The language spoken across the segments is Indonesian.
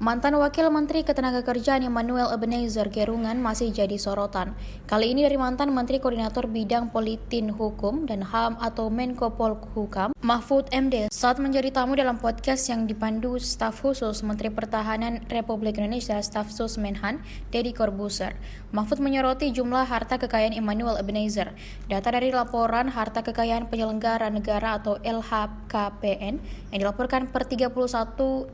Mantan Wakil Menteri Ketenagakerjaan Emmanuel Ebenezer Gerungan masih jadi sorotan. Kali ini dari mantan Menteri Koordinator Bidang Politin Hukum dan HAM atau Menko Polhukam, Mahfud MD, saat menjadi tamu dalam podcast yang dipandu staf khusus Menteri Pertahanan Republik Indonesia Stafsus Menhan, Deddy Corbuzier. Mahfud menyoroti jumlah harta kekayaan Emmanuel Ebenezer. Data dari laporan harta kekayaan penyelenggara negara atau LHKPN yang dilaporkan per 31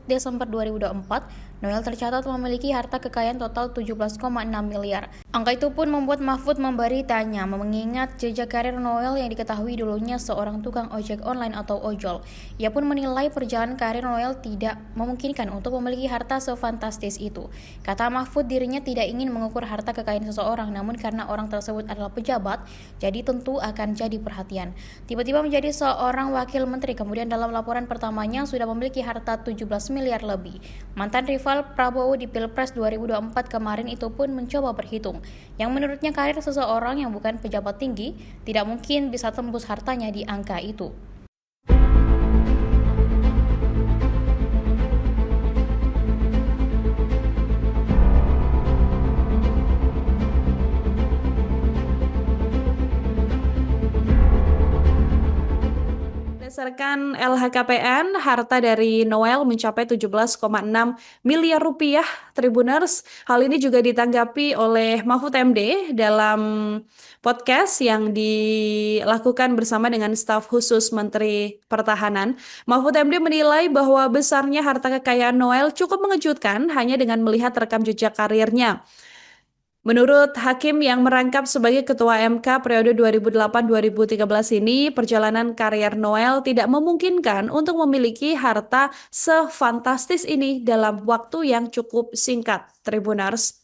Desember 2024, Noel tercatat memiliki harta kekayaan total 17,6 miliar. Angka itu pun membuat Mahfud memberi tanya mengingat jejak karir Noel yang diketahui dulunya seorang tukang ojek online atau ojol. Ia pun menilai perjalanan karir Noel tidak memungkinkan untuk memiliki harta sefantastis itu. Kata Mahfud, dirinya tidak ingin mengukur harta kekayaan seseorang, namun karena orang tersebut adalah pejabat, jadi tentu akan jadi perhatian. Tiba-tiba menjadi seorang wakil menteri, kemudian dalam laporan pertamanya sudah memiliki harta 17 miliar lebih. Mantan rival Prabowo di Pilpres 2024 kemarin itu pun mencoba berhitung, yang menurutnya karir seseorang yang bukan pejabat tinggi tidak mungkin bisa tembus hartanya di angka itu. Berdasarkan LHKPN, harta dari Noel mencapai 17,6 miliar rupiah, Tribuners. Hal ini juga ditanggapi oleh Mahfud MD dalam podcast yang dilakukan bersama dengan staf khusus Menteri Pertahanan. Mahfud MD menilai bahwa besarnya harta kekayaan Noel cukup mengejutkan hanya dengan melihat rekam jejak karirnya. Menurut hakim yang merangkap sebagai Ketua MK periode 2008-2013 ini, perjalanan karier Noel tidak memungkinkan untuk memiliki harta sefantastis ini dalam waktu yang cukup singkat, Tribuners.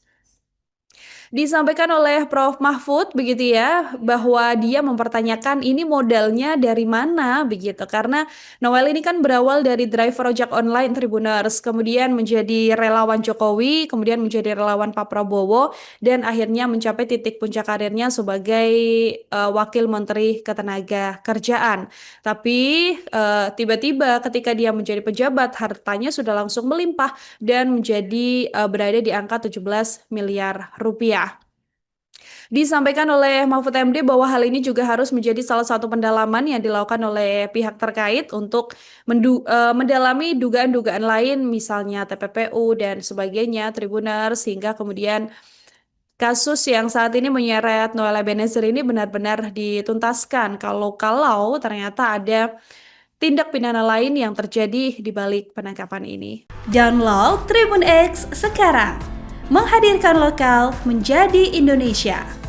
Disampaikan oleh Prof. Mahfud begitu ya, bahwa dia mempertanyakan ini modalnya dari mana begitu, karena Noel ini kan berawal dari driver ojek online, Tribuners, kemudian menjadi relawan Jokowi, kemudian menjadi relawan Pak Prabowo, dan akhirnya mencapai titik puncak karirnya sebagai Wakil Menteri Ketenagakerjaan. Tapi tiba-tiba ketika dia menjadi pejabat, hartanya sudah langsung melimpah dan menjadi berada di angka 17 miliar rupiah. Disampaikan oleh Mahfud MD bahwa hal ini juga harus menjadi salah satu pendalaman yang dilakukan oleh pihak terkait untuk mendalami dugaan-dugaan lain, misalnya TPPU dan sebagainya, Tribuners, sehingga kemudian kasus yang saat ini menyeret Noel Ebenezer ini benar-benar dituntaskan kalau ternyata ada tindak pidana lain yang terjadi di balik penangkapan ini. Download Tribun X sekarang, menghadirkan lokal menjadi Indonesia.